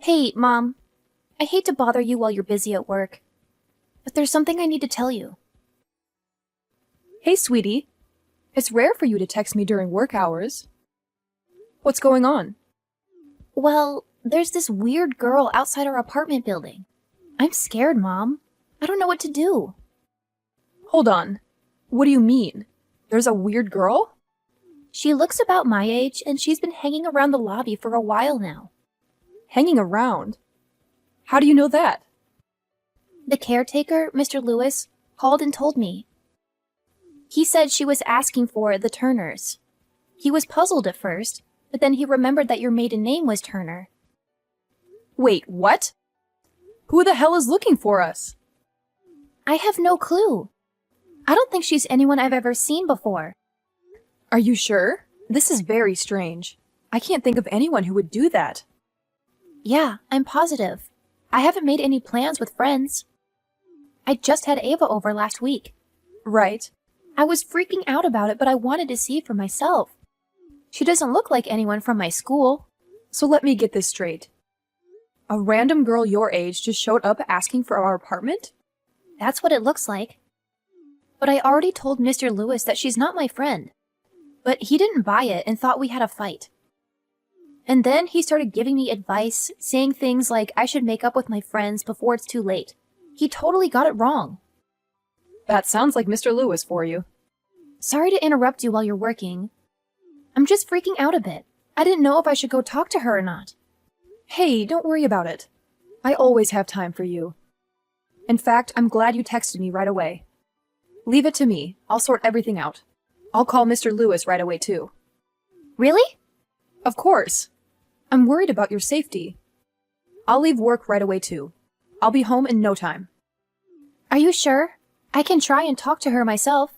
Hey, Mom. I hate to bother you while you're busy at work, but there's something I need to tell you. Hey, sweetie. It's rare for you to text me during work hours. What's going on? Well, there's this weird girl outside our apartment building. I'm scared, Mom. I don't know what to do. Hold on. What do you mean? There's a weird girl? She looks about my age, and she's been hanging around the lobby for a while now. Hanging around? How do you know that? The caretaker, Mr. Lewis, called and told me. He said she was asking for the Turners. He was puzzled at first, but then he remembered that your maiden name was Turner. Wait, what? Who the hell is looking for us? I have no clue. I don't think she's anyone I've ever seen before. Are you sure? This is very strange. I can't think of anyone who would do that. Yeah, I'm positive. I haven't made any plans with friends. I just had Ava over last week. Right. I was freaking out about it, but I wanted to see for myself. She doesn't look like anyone from my school. So let me get this straight. A random girl your age just showed up asking for our apartment? That's what it looks like. But I already told Mr. Lewis that she's not my friend. But he didn't buy it and thought we had a fight. And then he started giving me advice, saying things like I should make up with my friends before it's too late. He totally got it wrong. That sounds like Mr. Lewis for you. Sorry to interrupt you while you're working. I'm just freaking out a bit. I didn't know if I should go talk to her or not. Hey, don't worry about it. I always have time for you. In fact, I'm glad you texted me right away. Leave it to me. I'll sort everything out. I'll call Mr. Lewis right away, too. Really? Of course. I'm worried about your safety. I'll leave work right away, too. I'll be home in no time. Are you sure? I can try and talk to her myself.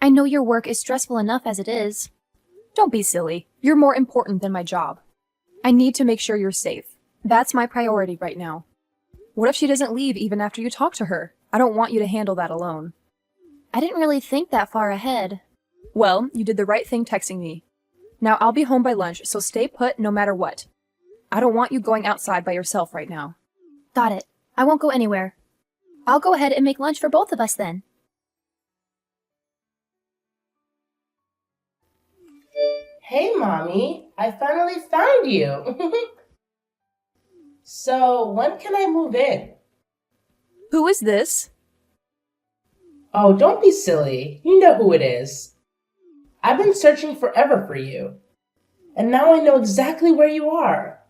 I know your work is stressful enough as it is. Don't be silly. You're more important than my job. I need to make sure you're safe. That's my priority right now. What if she doesn't leave even after you talk to her? I don't want you to handle that alone. I didn't really think that far ahead. Well, you did the right thing texting me. Now I'll be home by lunch, so stay put no matter what. I don't want you going outside by yourself right now. Got it. I won't go anywhere. I'll go ahead and make lunch for both of us then. Hey, Mommy, I finally found you. So, when can I move in? Who is this? Oh, don't be silly. You know who it is. I've been searching forever for you. And now I know exactly where you are.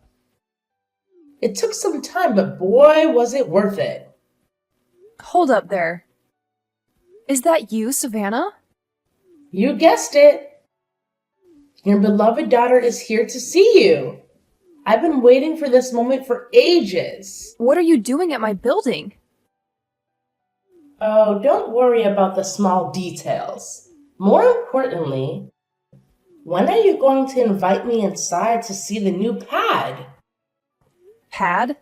It took some time, but boy, was it worth it. Hold up there. Is that you, Savannah? You guessed it. Your beloved daughter is here to see you. I've been waiting for this moment for ages. What are you doing at my building? Oh, don't worry about the small details. More importantly, when are you going to invite me inside to see the new pad? Pad?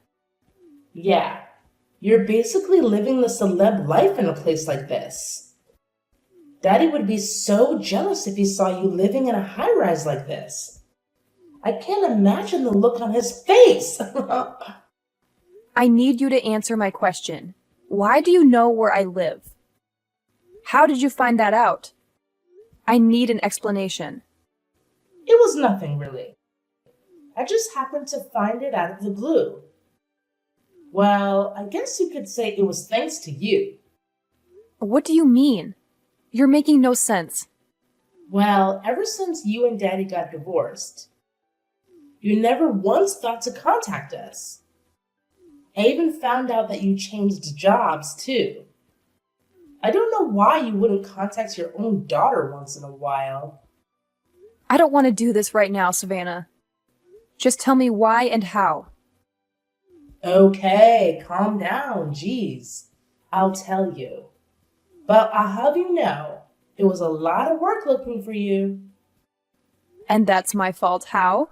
Yeah, you're basically living the celeb life in a place like this. Daddy would be so jealous if he saw you living in a high-rise like this. I can't imagine the look on his face. I need you to answer my question. Why do you know where I live? How did you find that out? I need an explanation. It was nothing, really. I just happened to find it out of the blue. Well, I guess you could say it was thanks to you. What do you mean? You're making no sense. Well, ever since you and Daddy got divorced, you never once thought to contact us. I even found out that you changed jobs, too. I don't know why you wouldn't contact your own daughter once in a while. I don't want to do this right now, Savannah. Just tell me why and how. Okay, calm down, geez. I'll tell you. But I'll have you know, it was a lot of work looking for you. And that's my fault. How?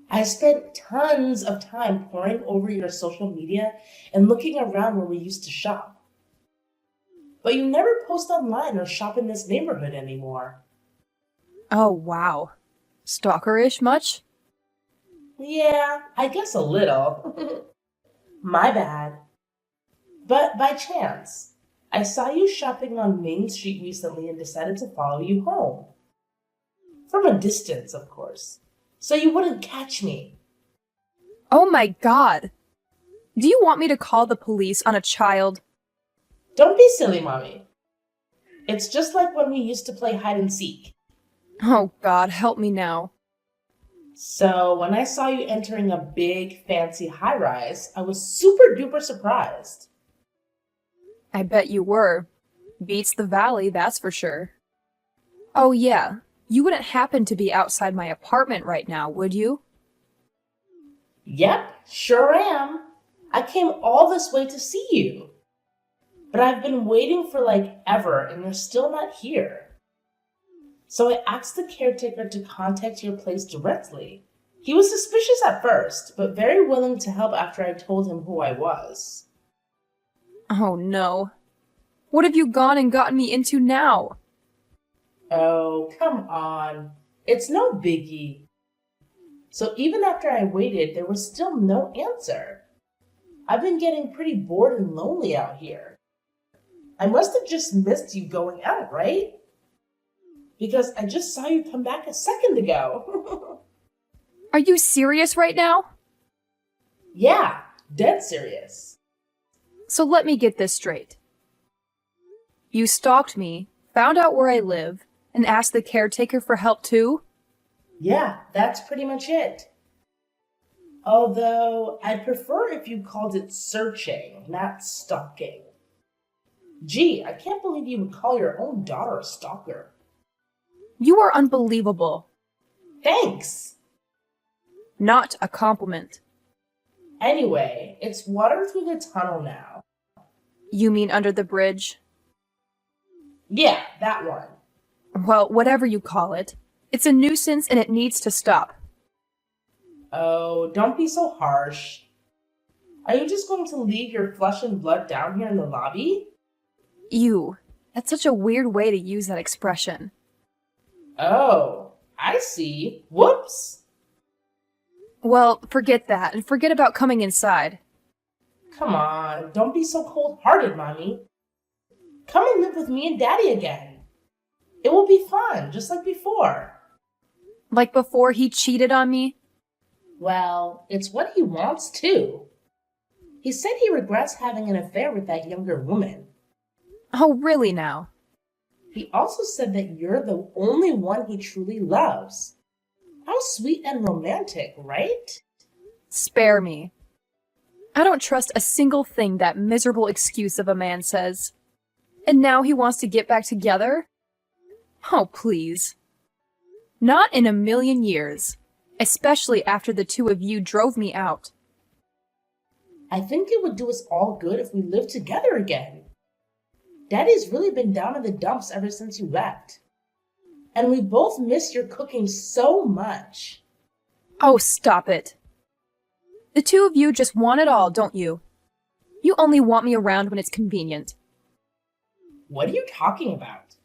I spent tons of time poring over your social media and looking around where we used to shop. But you never post online or shop in this neighborhood anymore. Oh, wow. Stalkerish much? Yeah, I guess a little. My bad. But by chance, I saw you shopping on Main Street recently and decided to follow you home. From a distance, of course. So you wouldn't catch me. Oh my god! Do you want me to call the police on a child? Don't be silly, Mommy. It's just like when we used to play hide and seek. Oh god, help me now. So when I saw you entering a big, fancy high rise, I was super duper surprised. I bet you were. Beats the valley, that's for sure. Oh yeah, you wouldn't happen to be outside my apartment right now, would you? Yep, sure am. I came all this way to see you. But I've been waiting for like ever and you're still not here. So I asked the caretaker to contact your place directly. He was suspicious at first, but very willing to help after I told him who I was. Oh no. What have you gone and gotten me into now? Oh, come on. It's no biggie. So even after I waited, there was still no answer. I've been getting pretty bored and lonely out here. I must have just missed you going out, right? Because I just saw you come back a second ago. Are you serious right now? Yeah, dead serious. So let me get this straight. You stalked me, found out where I live, and asked the caretaker for help too? Yeah, that's pretty much it. Although, I'd prefer if you called it searching, not stalking. Gee, I can't believe you would call your own daughter a stalker. You are unbelievable. Thanks! Not a compliment. Anyway, it's water through the tunnel now. You mean under the bridge? Yeah, that one. Well, whatever you call it. It's a nuisance and it needs to stop. Oh, don't be so harsh. Are you just going to leave your flesh and blood down here in the lobby? Ew. That's such a weird way to use that expression. Oh, I see. Whoops. Well, forget that, and forget about coming inside. Come on, don't be so cold-hearted, Mommy. Come and live with me and Daddy again. It will be fun, just like before. Like before he cheated on me? Well, it's what he wants, too. He said he regrets having an affair with that younger woman. Oh, really now? He also said that you're the only one he truly loves. How sweet and romantic, right? Spare me. I don't trust a single thing that miserable excuse of a man says. And now he wants to get back together? Oh, please. Not in a million years. Especially after the two of you drove me out. I think it would do us all good if we lived together again. Daddy's really been down in the dumps ever since you left. And we both miss your cooking so much. Oh, stop it. The two of you just want it all, don't you? You only want me around when it's convenient. What are you talking about?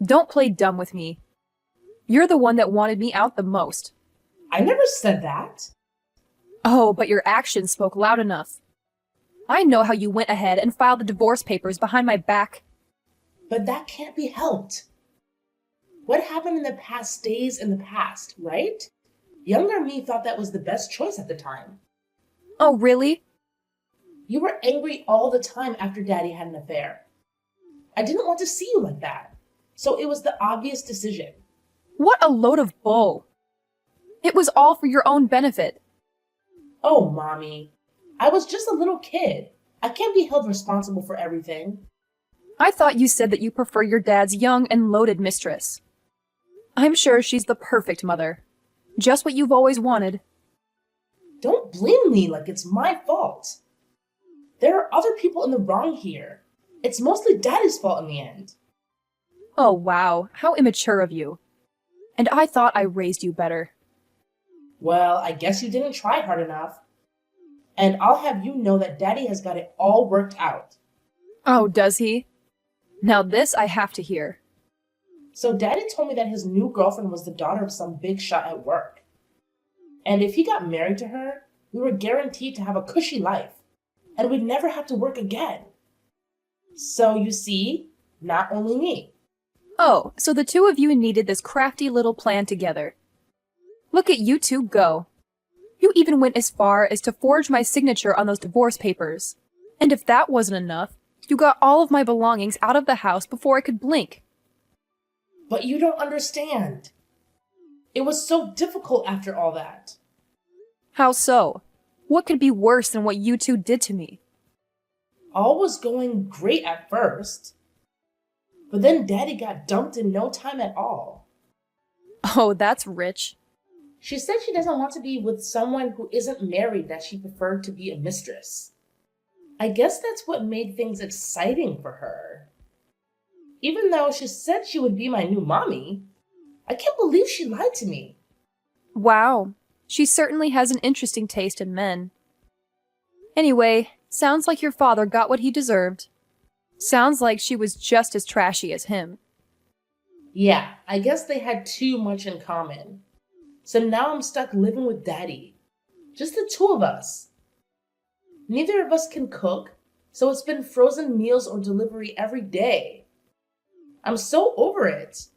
Don't play dumb with me. You're the one that wanted me out the most. I never said that. Oh, but your actions spoke loud enough. I know how you went ahead and filed the divorce papers behind my back. But that can't be helped. What happened in the past stays in the past, right? Younger me thought that was the best choice at the time. Oh, really? You were angry all the time after Daddy had an affair. I didn't want to see you like that, so it was the obvious decision. What a load of bull. It was all for your own benefit. Oh, Mommy. I was just a little kid. I can't be held responsible for everything. I thought you said that you prefer your dad's young and loaded mistress. I'm sure she's the perfect mother. Just what you've always wanted. Don't blame me like it's my fault. There are other people in the wrong here. It's mostly Daddy's fault in the end. Oh, wow. How immature of you. And I thought I raised you better. Well, I guess you didn't try hard enough. And I'll have you know that Daddy has got it all worked out. Oh, does he? Now this I have to hear. So Daddy told me that his new girlfriend was the daughter of some big shot at work. And if he got married to her, we were guaranteed to have a cushy life, and we'd never have to work again. So you see, not only me. Oh, so the two of you needed this crafty little plan together. Look at you two go. You even went as far as to forge my signature on those divorce papers. And if that wasn't enough, you got all of my belongings out of the house before I could blink. But you don't understand. It was so difficult after all that. How so? What could be worse than what you two did to me? All was going great at first, but then Daddy got dumped in no time at all. Oh, that's rich. She said she doesn't want to be with someone who isn't married, that she preferred to be a mistress. I guess that's what made things exciting for her. Even though she said she would be my new mommy, I can't believe she lied to me. Wow, she certainly has an interesting taste in men. Anyway, sounds like your father got what he deserved. Sounds like she was just as trashy as him. Yeah, I guess they had too much in common. So now I'm stuck living with Daddy. Just the two of us. Neither of us can cook, so it's been frozen meals or delivery every day. I'm so over it.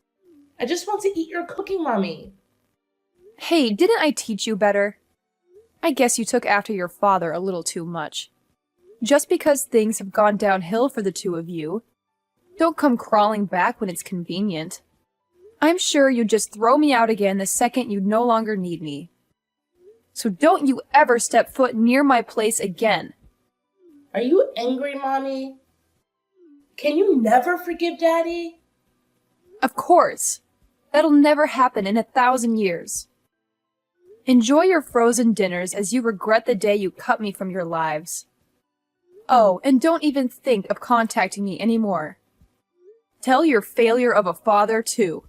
I just want to eat your cooking, Mommy. Hey, didn't I teach you better? I guess you took after your father a little too much. Just because things have gone downhill for the two of you, don't come crawling back when it's convenient. I'm sure you'd just throw me out again the second you no longer need me. So don't you ever step foot near my place again. Are you angry, Mommy? Can you never forgive Daddy? Of course. That'll never happen in 1,000 years. Enjoy your frozen dinners as you regret the day you cut me from your lives. Oh, and don't even think of contacting me anymore. Tell your failure of a father, too.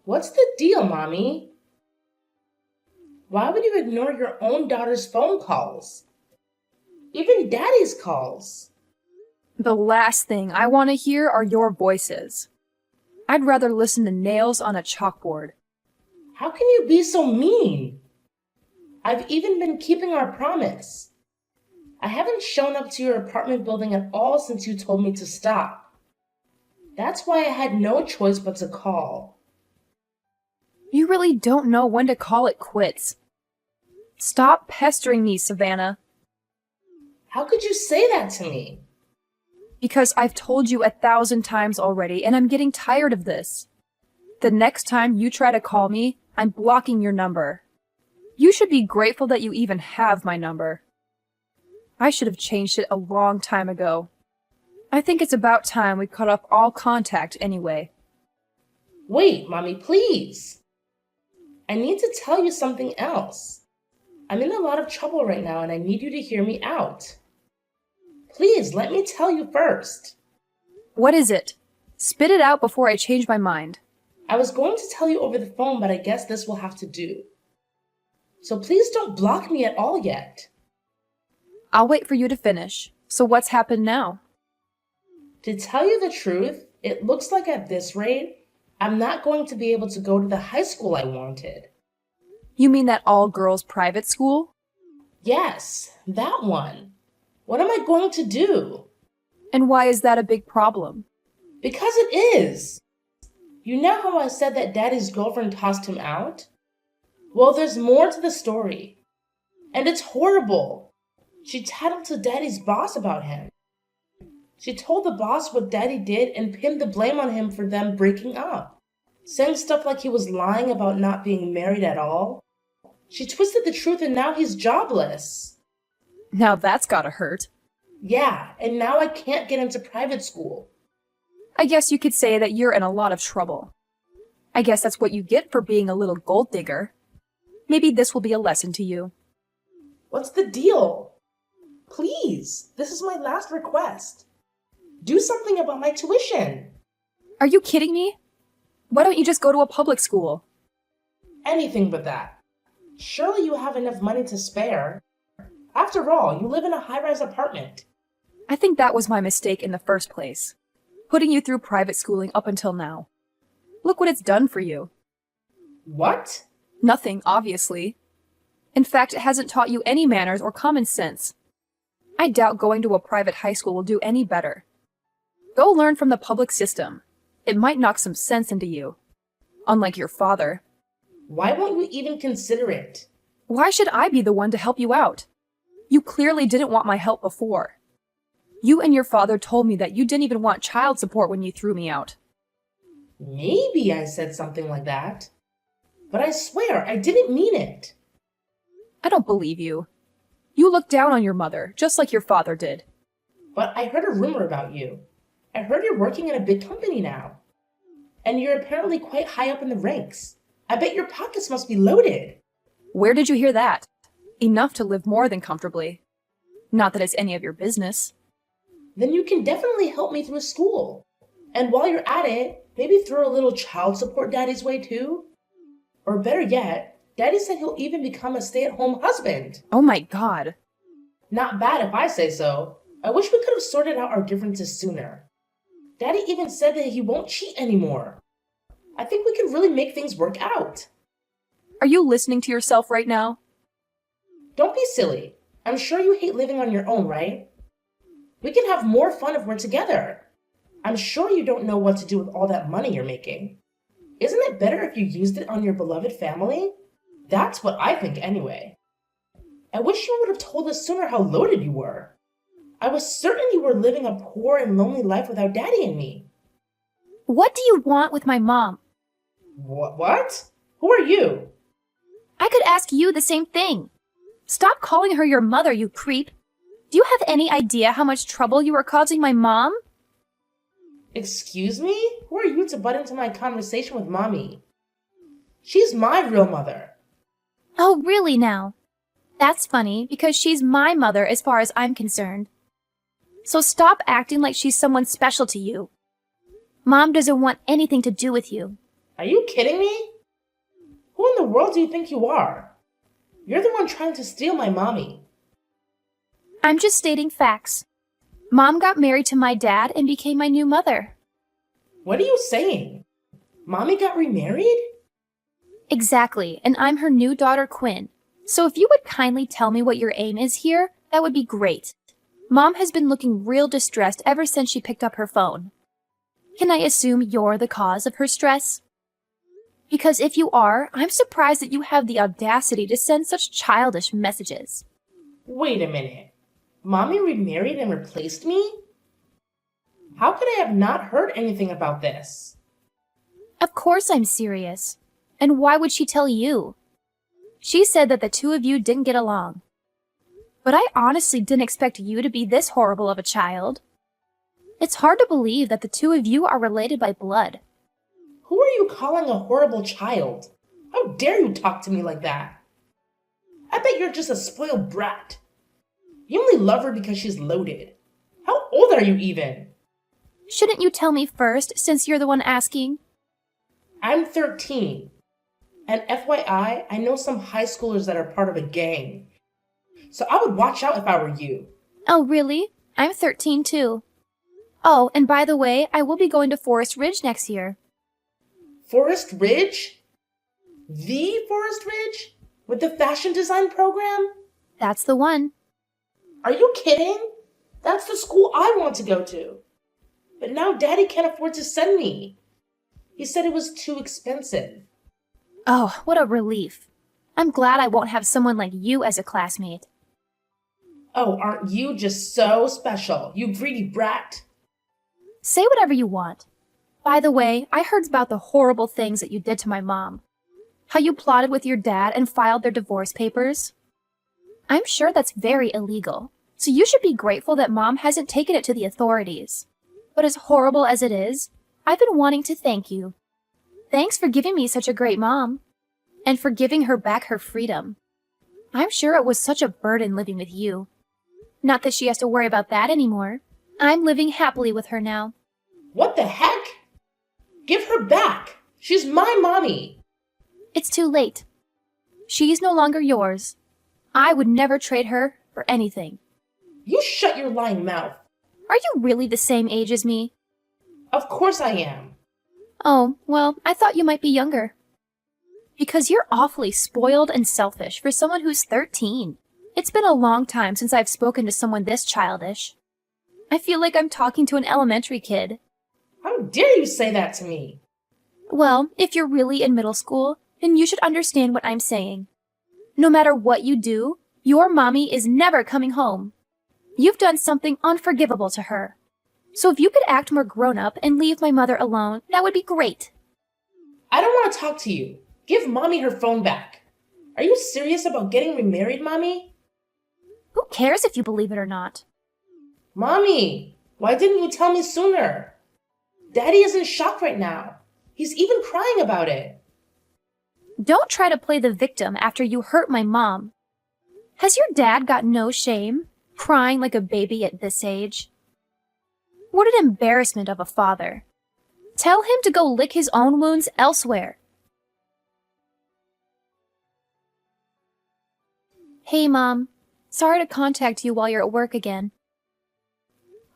What's the deal, Mommy? Why would you ignore your own daughter's phone calls? Even Daddy's calls? The last thing I want to hear are your voices. I'd rather listen to nails on a chalkboard. How can you be so mean? I've even been keeping our promise. I haven't shown up to your apartment building at all since you told me to stop. That's why I had no choice but to call. You really don't know when to call it quits. Stop pestering me, Savannah. How could you say that to me? Because I've told you 1,000 times already, and I'm getting tired of this. The next time you try to call me, I'm blocking your number. You should be grateful that you even have my number. I should have changed it a long time ago. I think it's about time we cut off all contact anyway. Wait, Mommy, please. I need to tell you something else. I'm in a lot of trouble right now, and I need you to hear me out. Please, let me tell you first. What is it? Spit it out before I change my mind. I was going to tell you over the phone, but I guess this will have to do. So please don't block me at all yet. I'll wait for you to finish. So what's happened now? To tell you the truth, it looks like at this rate, I'm not going to be able to go to the high school I wanted. You mean that all-girls private school? Yes, that one. What am I going to do? And why is that a big problem? Because it is. You know how I said that Daddy's girlfriend tossed him out? Well, there's more to the story. And it's horrible. She tattled to Daddy's boss about him. She told the boss what Daddy did and pinned the blame on him for them breaking up, saying stuff like he was lying about not being married at all. She twisted the truth and now he's jobless. Now that's gotta hurt. Yeah, and now I can't get into private school. I guess you could say that you're in a lot of trouble. I guess that's what you get for being a little gold digger. Maybe this will be a lesson to you. What's the deal? Please, this is my last request. Do something about my tuition. Are you kidding me? Why don't you just go to a public school? Anything but that. Surely you have enough money to spare. After all, you live in a high-rise apartment. I think that was my mistake in the first place, putting you through private schooling up until now. Look what it's done for you. What? Nothing, obviously. In fact, it hasn't taught you any manners or common sense. I doubt going to a private high school will do any better. Go learn from the public system. It might knock some sense into you. Unlike your father. Why won't you even consider it? Why should I be the one to help you out? You clearly didn't want my help before. You and your father told me that you didn't even want child support when you threw me out. Maybe I said something like that. But I swear, I didn't mean it. I don't believe you. You look down on your mother, just like your father did. But I heard a rumor about you. I heard you're working in a big company now. And you're apparently quite high up in the ranks. I bet your pockets must be loaded. Where did you hear that? Enough to live more than comfortably. Not that it's any of your business. Then you can definitely help me through school. And while you're at it, maybe throw a little child support Daddy's way too. Or better yet, Daddy said he'll even become a stay-at-home husband. Oh my God. Not bad if I say so. I wish we could have sorted out our differences sooner. Daddy even said that he won't cheat anymore. I think we could really make things work out. Are you listening to yourself right now? Don't be silly. I'm sure you hate living on your own, right? We can have more fun if we're together. I'm sure you don't know what to do with all that money you're making. Isn't it better if you used it on your beloved family? That's what I think anyway. I wish you would have told us sooner how loaded you were. I was certain you were living a poor and lonely life without Daddy and me. What do you want with my mom? What? Who are you? I could ask you the same thing. Stop calling her your mother, you creep. Do you have any idea how much trouble you are causing my mom? Excuse me? Who are you to butt into my conversation with Mommy? She's my real mother. Oh, really now? That's funny, because she's my mother as far as I'm concerned. So stop acting like she's someone special to you. Mom doesn't want anything to do with you. Are you kidding me? Who in the world do you think you are? You're the one trying to steal my mommy. I'm just stating facts. Mom got married to my dad and became my new mother. What are you saying? Mommy got remarried? Exactly, and I'm her new daughter, Quinn. So if you would kindly tell me what your aim is here, that would be great. Mom has been looking real distressed ever since she picked up her phone. Can I assume you're the cause of her stress? Because if you are, I'm surprised that you have the audacity to send such childish messages. Wait a minute. Mommy remarried and replaced me? How could I have not heard anything about this? Of course I'm serious. And why would she tell you? She said that the two of you didn't get along. But I honestly didn't expect you to be this horrible of a child. It's hard to believe that the two of you are related by blood. Who are you calling a horrible child? How dare you talk to me like that? I bet you're just a spoiled brat. You only love her because she's loaded. How old are you even? Shouldn't you tell me first, since you're the one asking? I'm 13. And FYI, I know some high schoolers that are part of a gang. So I would watch out if I were you. Oh, really? I'm 13 too. Oh, and by the way, I will be going to Forest Ridge next year. Forest Ridge? The Forest Ridge? With the fashion design program? That's the one. Are you kidding? That's the school I want to go to. But now Daddy can't afford to send me. He said it was too expensive. Oh, what a relief. I'm glad I won't have someone like you as a classmate. Oh, aren't you just so special, you greedy brat? Say whatever you want. By the way, I heard about the horrible things that you did to my mom. How you plotted with your dad and filed their divorce papers. I'm sure that's very illegal, so you should be grateful that Mom hasn't taken it to the authorities. But as horrible as it is, I've been wanting to thank you. Thanks for giving me such a great mom, and for giving her back her freedom. I'm sure it was such a burden living with you. Not that she has to worry about that anymore. I'm living happily with her now. What the heck? Give her back! She's my mommy! It's too late. She's no longer yours. I would never trade her for anything. You shut your lying mouth. Are you really the same age as me? Of course I am. Oh, well, I thought you might be younger. Because you're awfully spoiled and selfish for someone who's 13. It's been a long time since I've spoken to someone this childish. I feel like I'm talking to an elementary kid. How dare you say that to me? Well, if you're really in middle school, then you should understand what I'm saying. No matter what you do, your mommy is never coming home. You've done something unforgivable to her. So if you could act more grown up and leave my mother alone, that would be great. I don't want to talk to you. Give Mommy her phone back. Are you serious about getting remarried, Mommy? Who cares if you believe it or not? Mommy, why didn't you tell me sooner? Daddy is in shock right now. He's even crying about it. Don't try to play the victim after you hurt my mom. Has your dad got no shame, crying like a baby at this age? What an embarrassment of a father. Tell him to go lick his own wounds elsewhere. Hey, Mom. Sorry to contact you while you're at work again.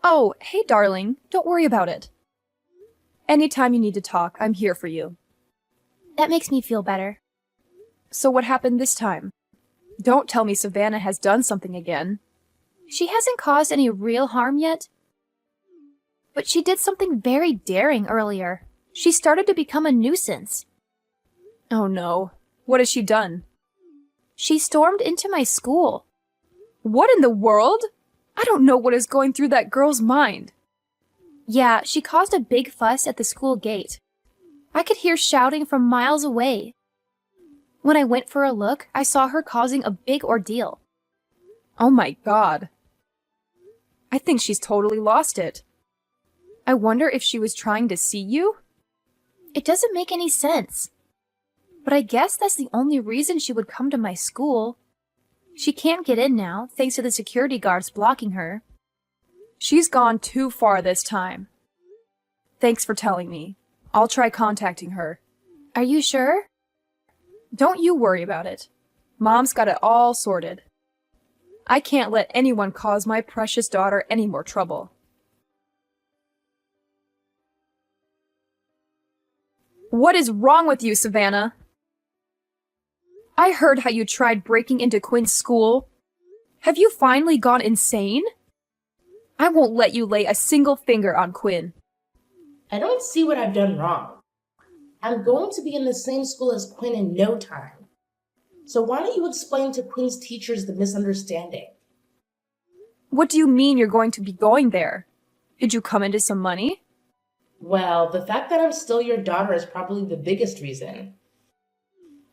Oh, hey, darling. Don't worry about it. Anytime you need to talk, I'm here for you. That makes me feel better. So what happened this time? Don't tell me Savannah has done something again. She hasn't caused any real harm yet. But she did something very daring earlier. She started to become a nuisance. Oh no. What has she done? She stormed into my school. What in the world? I don't know what is going through that girl's mind. Yeah, she caused a big fuss at the school gate. I could hear shouting from miles away. When I went for a look, I saw her causing a big ordeal. Oh my God. I think she's totally lost it. I wonder if she was trying to see you? It doesn't make any sense. But I guess that's the only reason she would come to my school. She can't get in now, thanks to the security guards blocking her. She's gone too far this time. Thanks for telling me. I'll try contacting her. Are you sure? Don't you worry about it. Mom's got it all sorted. I can't let anyone cause my precious daughter any more trouble. What is wrong with you, Savannah? I heard how you tried breaking into Quinn's school. Have you finally gone insane? I won't let you lay a single finger on Quinn. I don't see what I've done wrong. I'm going to be in the same school as Quinn in no time. So why don't you explain to Quinn's teachers the misunderstanding? What do you mean you're going to be going there? Did you come into some money? Well, the fact that I'm still your daughter is probably the biggest reason.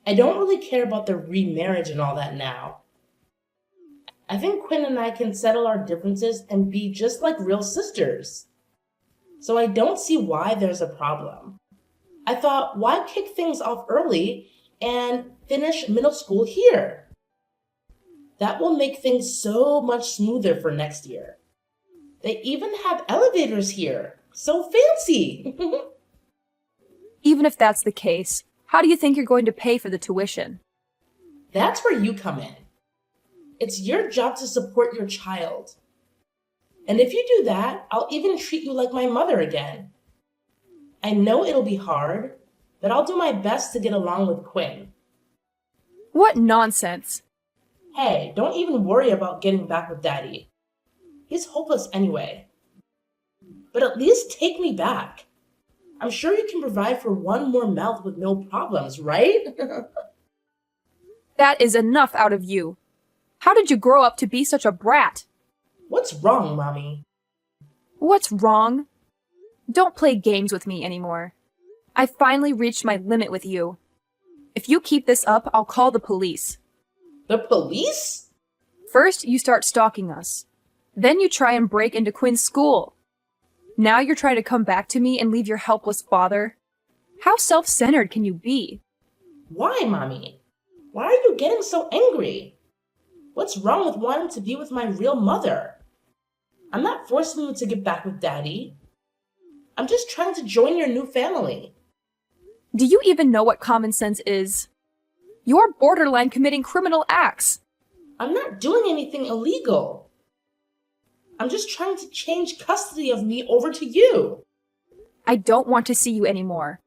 I don't really care about the remarriage and all that now. I think Quinn and I can settle our differences and be just like real sisters. So I don't see why there's a problem. I thought, why kick things off early and finish middle school here? That will make things so much smoother for next year. They even have elevators here. So fancy! Even if that's the case, how do you think you're going to pay for the tuition? That's where you come in. It's your job to support your child. And if you do that, I'll even treat you like my mother again. I know it'll be hard, but I'll do my best to get along with Quinn. What nonsense! Hey, don't even worry about getting back with Daddy. He's hopeless anyway. But at least take me back. I'm sure you can provide for one more mouth with no problems, right? That is enough out of you. How did you grow up to be such a brat? What's wrong, Mommy? What's wrong? Don't play games with me anymore. I finally reached my limit with you. If you keep this up, I'll call the police. The police? First, you start stalking us. Then you try and break into Quinn's school. Now you're trying to come back to me and leave your helpless father? How self-centered can you be? Why, Mommy? Why are you getting so angry? What's wrong with wanting to be with my real mother? I'm not forcing you to get back with Daddy. I'm just trying to join your new family. Do you even know what common sense is? You're borderline committing criminal acts. I'm not doing anything illegal. I'm just trying to change custody of me over to you. I don't want to see you anymore,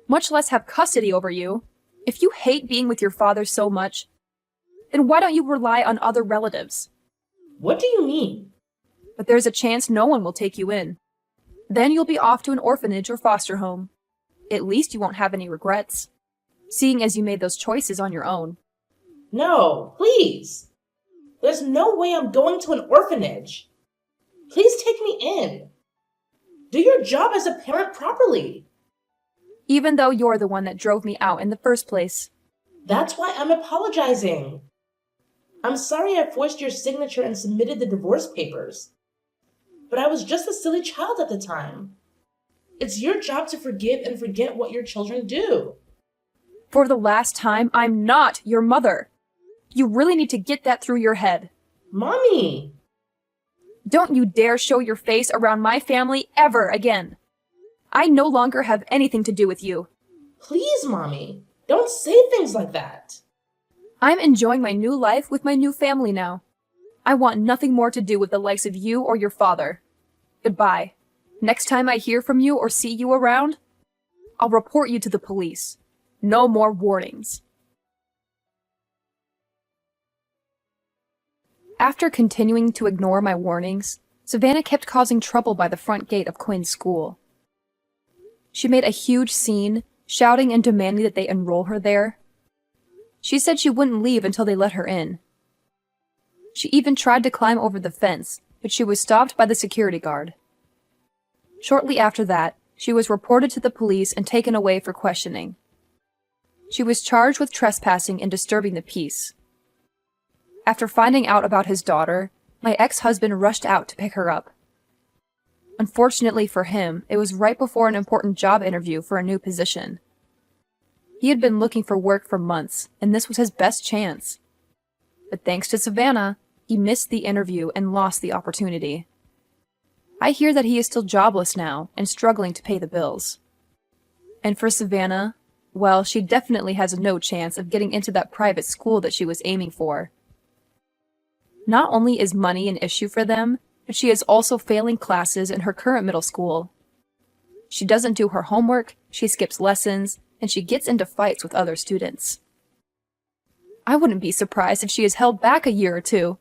much less have custody over you. If you hate being with your father so much, then why don't you rely on other relatives? What do you mean? But there's a chance no one will take you in. Then you'll be off to an orphanage or foster home. At least you won't have any regrets, seeing as you made those choices on your own. No, please. There's no way I'm going to an orphanage. Please take me in. Do your job as a parent properly. Even though you're the one that drove me out in the first place. That's why I'm apologizing. I'm sorry I forced your signature and submitted the divorce papers. But I was just a silly child at the time. It's your job to forgive and forget what your children do. For the last time, I'm not your mother. You really need to get that through your head. Mommy! Don't you dare show your face around my family ever again. I no longer have anything to do with you. Please, Mommy. Don't say things like that. I'm enjoying my new life with my new family now. I want nothing more to do with the likes of you or your father. Goodbye. Next time I hear from you or see you around, I'll report you to the police. No more warnings. After continuing to ignore my warnings, Savannah kept causing trouble by the front gate of Quinn's school. She made a huge scene, shouting and demanding that they enroll her there. She said she wouldn't leave until they let her in. She even tried to climb over the fence, but she was stopped by the security guard. Shortly after that, she was reported to the police and taken away for questioning. She was charged with trespassing and disturbing the peace. After finding out about his daughter, my ex-husband rushed out to pick her up. Unfortunately for him, it was right before an important job interview for a new position. He had been looking for work for months, and this was his best chance. But thanks to Savannah, he missed the interview and lost the opportunity. I hear that he is still jobless now and struggling to pay the bills. And for Savannah, well, she definitely has no chance of getting into that private school that she was aiming for. Not only is money an issue for them, but she is also failing classes in her current middle school. She doesn't do her homework, she skips lessons, and she gets into fights with other students. I wouldn't be surprised if she is held back a year or two,